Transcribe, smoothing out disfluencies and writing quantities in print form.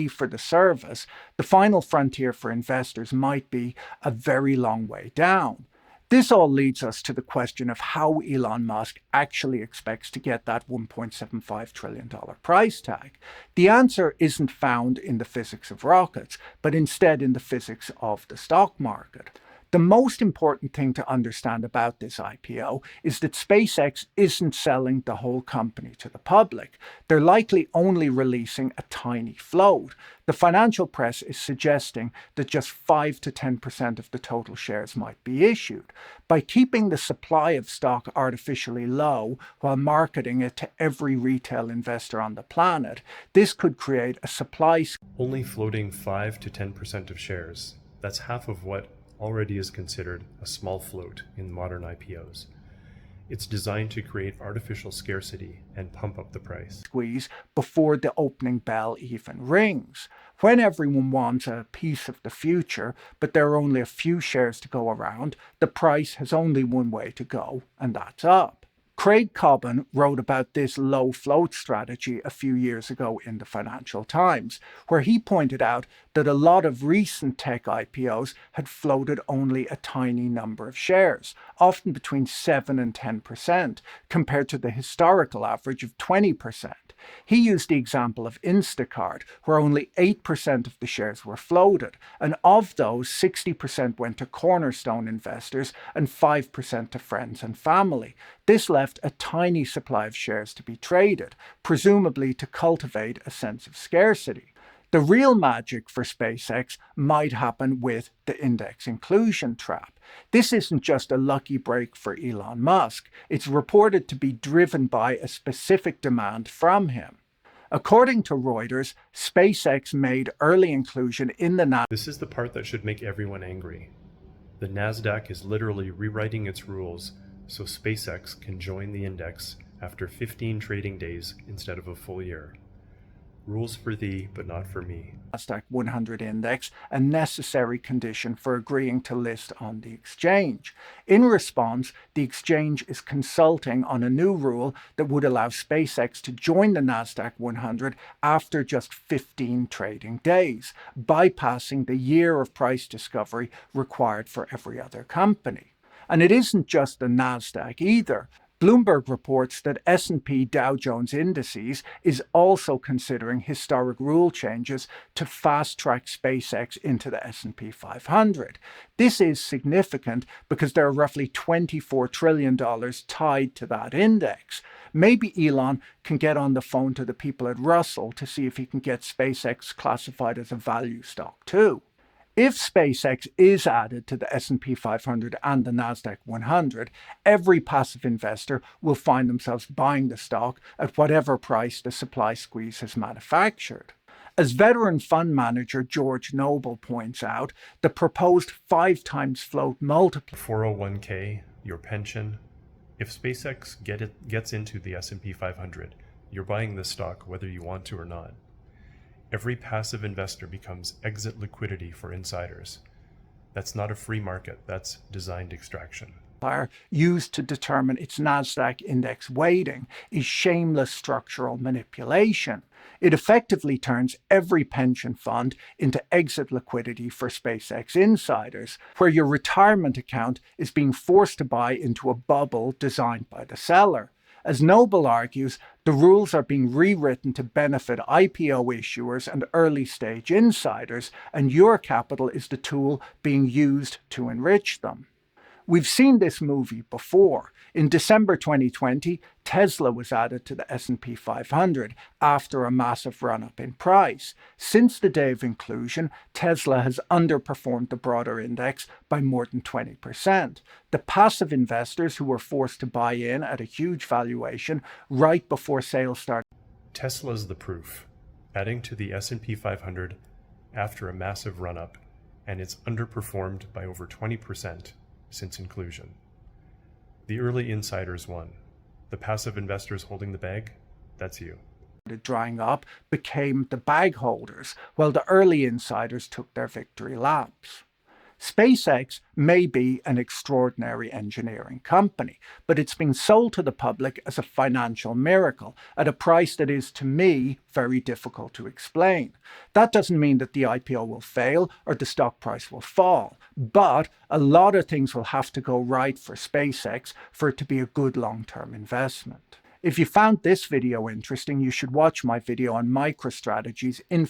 for the service, the final frontier for investors might be a very long way down. This all leads us to the question of how Elon Musk actually expects to get that $1.75 trillion price tag. The answer isn't found in the physics of rockets, but instead in the physics of the stock market. The most important thing to understand about this IPO is that SpaceX isn't selling the whole company to the public. They're likely only releasing a tiny float. The financial press is suggesting that just 5 to 10% of the total shares might be issued. By keeping the supply of stock artificially low while marketing it to every retail investor on the planet, this could create a supply. Only floating 5 to 10% of shares. That's half of what already is considered a small float in modern IPOs. It's designed to create artificial scarcity and pump up the price. Squeeze before the opening bell even rings. When everyone wants a piece of the future, but there are only a few shares to go around, the price has only one way to go, and that's up. Craig Cobbin wrote about this low float strategy a few years ago in the Financial Times, where he pointed out that a lot of recent tech IPOs had floated only a tiny number of shares, often between 7 and 10%, compared to the historical average of 20%. He used the example of Instacart, where only 8% of the shares were floated, and of those, 60% went to cornerstone investors and 5% to friends and family. This left a tiny supply of shares to be traded, presumably to cultivate a sense of scarcity. The real magic for SpaceX might happen with the index inclusion trap. This isn't just a lucky break for Elon Musk. It's reported to be driven by a specific demand from him. According to Reuters, SpaceX made early inclusion in the Nasdaq. This is the part that should make everyone angry. The Nasdaq is literally rewriting its rules so SpaceX can join the index after 15 trading days instead of a full year. Rules for thee, but not for me. Nasdaq 100 index, a necessary condition for agreeing to list on the exchange. In response, the exchange is consulting on a new rule that would allow SpaceX to join the Nasdaq 100 after just 15 trading days, bypassing the year of price discovery required for every other company. And it isn't just the Nasdaq either. Bloomberg reports that S&P Dow Jones Indices is also considering historic rule changes to fast-track SpaceX into the S&P 500. This is significant because there are roughly $24 trillion tied to that index. Maybe Elon can get on the phone to the people at Russell to see if he can get SpaceX classified as a value stock too. If SpaceX is added to the S&P 500 and the Nasdaq 100, every passive investor will find themselves buying the stock at whatever price the supply squeeze has manufactured. As veteran fund manager George Noble points out, the proposed 5 times float multiple 401k, your pension. If SpaceX gets into the S&P 500, you're buying the stock whether you want to or not. Every passive investor becomes exit liquidity for insiders. That's not a free market, that's designed extraction. Used to determine its Nasdaq index weighting is shameless structural manipulation. It effectively turns every pension fund into exit liquidity for SpaceX insiders, where your retirement account is being forced to buy into a bubble designed by the seller. As Noble argues, the rules are being rewritten to benefit IPO issuers and early-stage insiders, and your capital is the tool being used to enrich them. We've seen this movie before. In December 2020, Tesla was added to the S&P 500 after a massive run-up in price. Since the day of inclusion, Tesla has underperformed the broader index by more than 20%. The passive investors who were forced to buy in at a huge valuation right before sales started. Tesla's the proof. Adding to the S&P 500 after a massive run-up, and it's underperformed by over 20% since inclusion. The early insiders won. The passive investors holding the bag, that's you. Drying up became the bag holders, while the early insiders took their victory laps. SpaceX may be an extraordinary engineering company, but it's been sold to the public as a financial miracle at a price that is, to me, very difficult to explain. That doesn't mean that the IPO will fail or the stock price will fall, but a lot of things will have to go right for SpaceX for it to be a good long-term investment. If you found this video interesting, you should watch my video on MicroStrategy's infinite